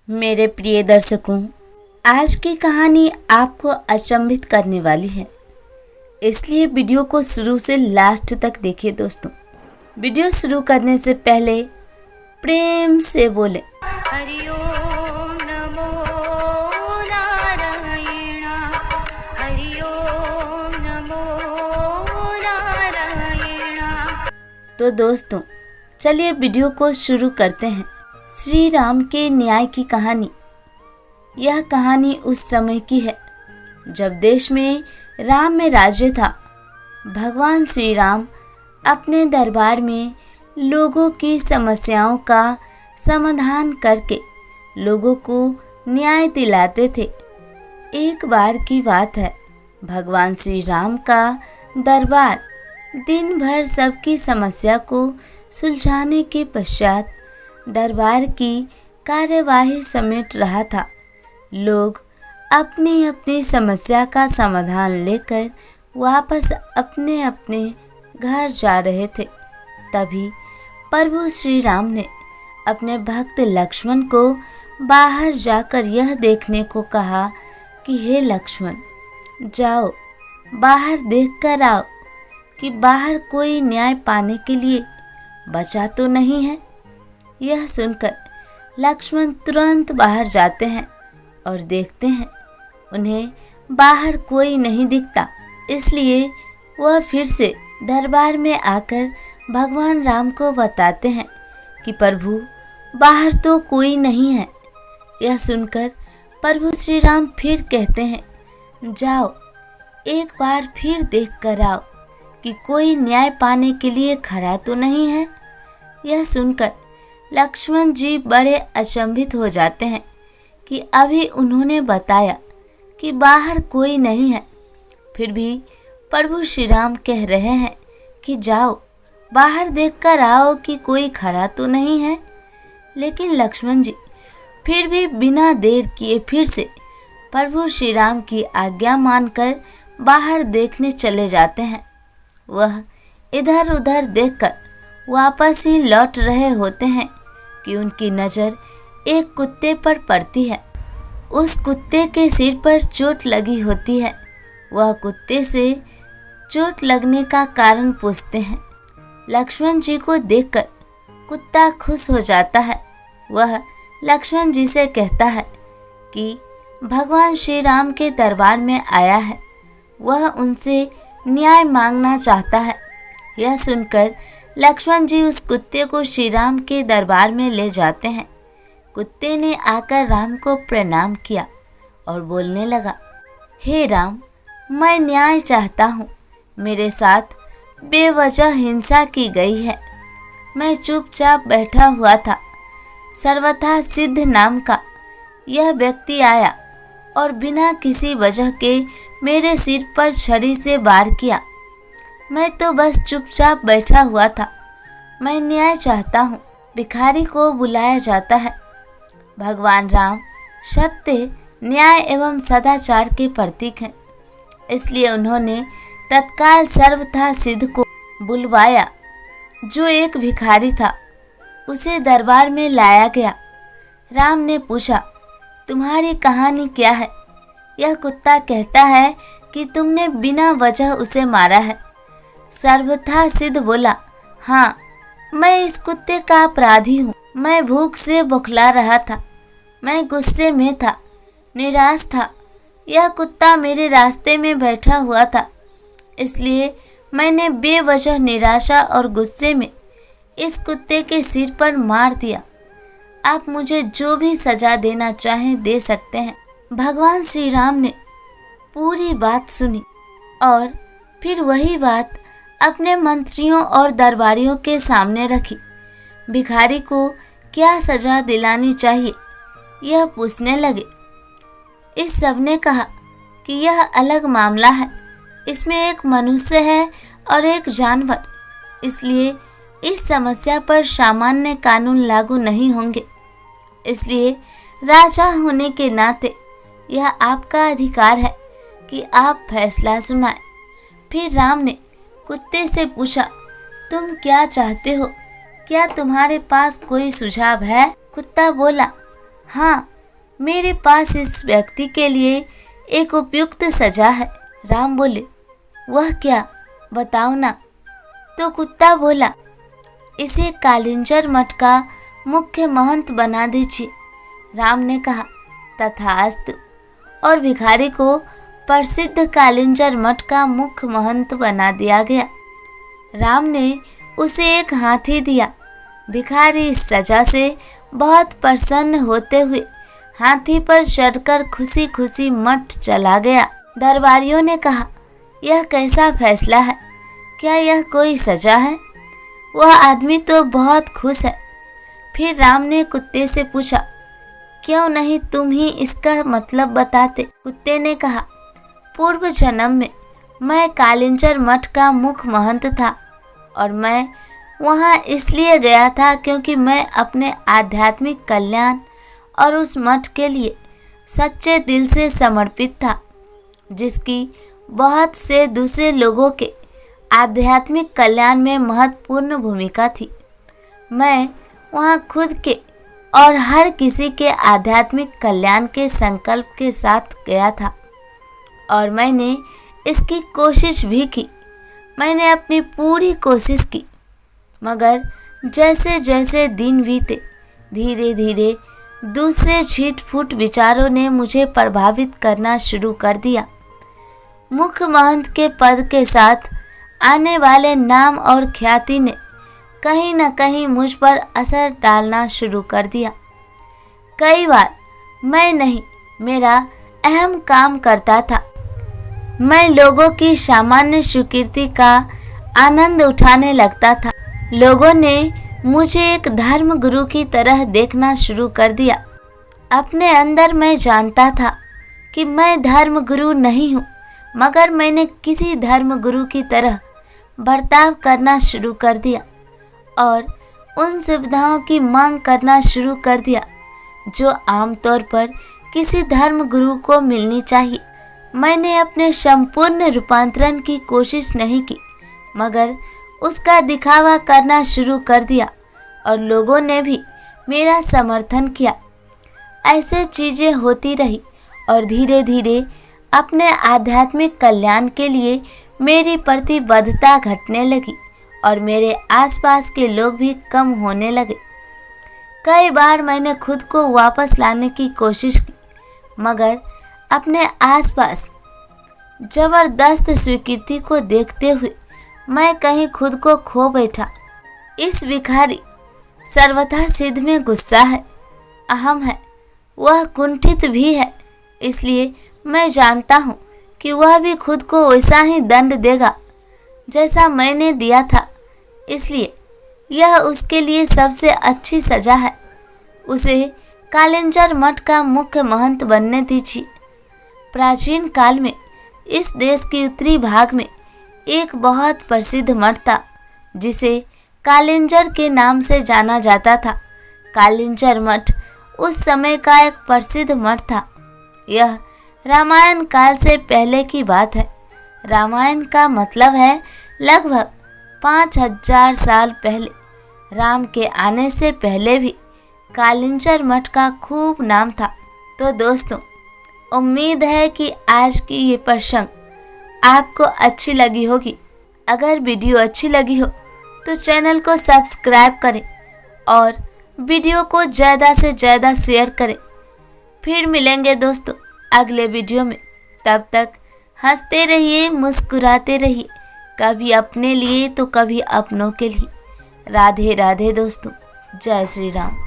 मेरे प्रिय दर्शकों, आज की कहानी आपको अचंभित करने वाली है, इसलिए वीडियो को शुरू से लास्ट तक देखिए दोस्तों। वीडियो शुरू करने से पहले प्रेम से बोले हरि ओम नमो नारायण, हरि ओम नमो नारायण। तो दोस्तों चलिए वीडियो को शुरू करते हैं। श्री राम के न्याय की कहानी। यह कहानी उस समय की है जब देश में राम में राज्य था। भगवान श्री राम अपने दरबार में लोगों की समस्याओं का समाधान करके लोगों को न्याय दिलाते थे। एक बार की बात है, भगवान श्री राम का दरबार दिन भर सबकी समस्या को सुलझाने के पश्चात दरबार की कार्यवाही समेट रहा था। लोग अपनी अपनी समस्या का समाधान लेकर वापस अपने अपने घर जा रहे थे। तभी प्रभु श्री राम ने अपने भक्त लक्ष्मण को बाहर जाकर यह देखने को कहा कि हे लक्ष्मण, जाओ बाहर देख कर आओ कि बाहर कोई न्याय पाने के लिए बचा तो नहीं है। यह सुनकर लक्ष्मण तुरंत बाहर जाते हैं और देखते हैं उन्हें बाहर कोई नहीं दिखता। इसलिए वह फिर से दरबार में आकर भगवान राम को बताते हैं कि प्रभु बाहर तो कोई नहीं है। यह सुनकर प्रभु श्री राम फिर कहते हैं, जाओ एक बार फिर देख कर आओ कि कोई न्याय पाने के लिए खड़ा तो नहीं है। यह सुनकर लक्ष्मण जी बड़े अचंभित हो जाते हैं कि अभी उन्होंने बताया कि बाहर कोई नहीं है, फिर भी प्रभु श्री राम कह रहे हैं कि जाओ बाहर देखकर आओ कि कोई खड़ा तो नहीं है। लेकिन लक्ष्मण जी फिर भी बिना देर किए फिर से प्रभु श्री राम की आज्ञा मानकर बाहर देखने चले जाते हैं। वह इधर उधर देखकर वापस ही लौट रहे होते हैं कि उनकी नज़र एक कुत्ते पर पड़ती है। उस कुत्ते के सिर पर चोट लगी होती है। वह कुत्ते से चोट लगने का कारण पूछते हैं। लक्ष्मण जी को देखकर कुत्ता खुश हो जाता है। वह लक्ष्मण जी से कहता है कि भगवान श्री राम के दरबार में आया है, वह उनसे न्याय मांगना चाहता है। यह सुनकर लक्ष्मण जी उस कुत्ते को श्री राम के दरबार में ले जाते हैं। कुत्ते ने आकर राम को प्रणाम किया और बोलने लगा, हे राम, मैं न्याय चाहता हूँ। मेरे साथ बेवजह हिंसा की गई है। मैं चुपचाप बैठा हुआ था। सर्वथा सिद्ध नाम का यह व्यक्ति आया और बिना किसी वजह के मेरे सिर पर छड़ी से वार किया। मैं तो बस चुपचाप बैठा हुआ था। मैं न्याय चाहता हूँ। भिखारी को बुलाया जाता है। भगवान राम सत्य, न्याय एवं सदाचार के प्रतीक हैं, इसलिए उन्होंने तत्काल सर्वथा सिद्ध को बुलवाया। जो एक भिखारी था उसे दरबार में लाया गया। राम ने पूछा, तुम्हारी कहानी क्या है? यह कुत्ता कहता है कि तुमने बिना वजह उसे मारा है। सर्वथा सिद्ध बोला, हाँ, मैं इस कुत्ते का अपराधी हूँ। मैं भूख से बौखला रहा था। मैं गुस्से में था, निराश था। यह कुत्ता मेरे रास्ते में बैठा हुआ था, इसलिए मैंने बेवजह निराशा और गुस्से में इस कुत्ते के सिर पर मार दिया। आप मुझे जो भी सजा देना चाहें दे सकते हैं। भगवान श्री राम ने पूरी बात सुनी और फिर वही बात अपने मंत्रियों और दरबारियों के सामने रखी। भिखारी को क्या सजा दिलानी चाहिए यह पूछने लगे। इस सब ने कहा कि यह अलग मामला है। इसमें एक मनुष्य है और एक जानवर, इसलिए इस समस्या पर सामान्य कानून लागू नहीं होंगे। इसलिए राजा होने के नाते यह आपका अधिकार है कि आप फैसला सुनाएं। फिर राम ने कुत्ते से पूछा, तुम क्या चाहते हो? क्या तुम्हारे पास कोई सुझाव है? कुत्ता बोला, हाँ, मेरे पास इस व्यक्ति के लिए एक उपयुक्त सजा है। राम बोले, वह क्या, बताओ ना। तो कुत्ता बोला, इसे कालिंजर मठ का मुख्य महंत बना दीजिए। राम ने कहा, तथास्तु, और भिखारी को प्रसिद्ध कालिंजर मठ का मुख्य महंत बना दिया गया। राम ने उसे एक हाथी दिया। भिखारी इस सजा से बहुत प्रसन्न होते हुए हाथी पर चढ़कर खुशी खुशी मठ चला गया। दरबारियों ने कहा, यह कैसा फैसला है, क्या यह कोई सजा है? वह आदमी तो बहुत खुश है। फिर राम ने कुत्ते से पूछा, क्यों नहीं तुम ही इसका मतलब बताते? कुत्ते ने कहा, पूर्व जन्म में मैं कालिंजर मठ का मुख्य महंत था और मैं वहाँ इसलिए गया था क्योंकि मैं अपने आध्यात्मिक कल्याण और उस मठ के लिए सच्चे दिल से समर्पित था, जिसकी बहुत से दूसरे लोगों के आध्यात्मिक कल्याण में महत्वपूर्ण भूमिका थी। मैं वहाँ खुद के और हर किसी के आध्यात्मिक कल्याण के संकल्प के साथ गया था और मैंने इसकी कोशिश भी की। मैंने अपनी पूरी कोशिश की, मगर जैसे जैसे दिन बीते धीरे धीरे दूसरे छीट-फूट विचारों ने मुझे प्रभावित करना शुरू कर दिया। मुख्य महंत के पद के साथ आने वाले नाम और ख्याति ने कहीं न कहीं मुझ पर असर डालना शुरू कर दिया। कई बार मैं नहीं, मेरा अहम काम करता था। मैं लोगों की सामान्य स्वीकृति का आनंद उठाने लगता था। लोगों ने मुझे एक धर्म गुरु की तरह देखना शुरू कर दिया। अपने अंदर मैं जानता था कि मैं धर्म गुरु नहीं हूँ, मगर मैंने किसी धर्म गुरु की तरह बर्ताव करना शुरू कर दिया और उन सुविधाओं की मांग करना शुरू कर दिया जो आमतौर पर किसी धर्म गुरु को मिलनी चाहिए। मैंने अपने संपूर्ण रूपांतरण की कोशिश नहीं की, मगर उसका दिखावा करना शुरू कर दिया और लोगों ने भी मेरा समर्थन किया। ऐसे चीज़ें होती रही और धीरे धीरे अपने आध्यात्मिक कल्याण के लिए मेरी प्रतिबद्धता घटने लगी और मेरे आसपास के लोग भी कम होने लगे। कई बार मैंने खुद को वापस लाने की कोशिश की, मगर अपने आसपास जबरदस्त स्वीकृति को देखते हुए मैं कहीं खुद को खो बैठा। इस भिखारी सर्वथा सिद्ध में गुस्सा है, अहम है, वह कुंठित भी है, इसलिए मैं जानता हूँ कि वह भी खुद को वैसा ही दंड देगा जैसा मैंने दिया था, इसलिए यह उसके लिए सबसे अच्छी सजा है। उसे कालिंजर मठ का मुख्य महंत बनने दीजिए। प्राचीन काल में इस देश के उत्तरी भाग में एक बहुत प्रसिद्ध मठ था जिसे कालिंजर के नाम से जाना जाता था। कालिंजर मठ उस समय का एक प्रसिद्ध मठ था। यह रामायण काल से पहले की बात है। रामायण का मतलब है लगभग 5000 साल पहले। राम के आने से पहले भी कालिंजर मठ का खूब नाम था। तो दोस्तों, उम्मीद है कि आज की ये प्रसंग आपको अच्छी लगी होगी। अगर वीडियो अच्छी लगी हो तो चैनल को सब्सक्राइब करें और वीडियो को ज़्यादा से ज़्यादा शेयर करें। फिर मिलेंगे दोस्तों अगले वीडियो में। तब तक हंसते रहिए, मुस्कुराते रहिए, कभी अपने लिए तो कभी अपनों के लिए। राधे राधे दोस्तों, जय श्री राम।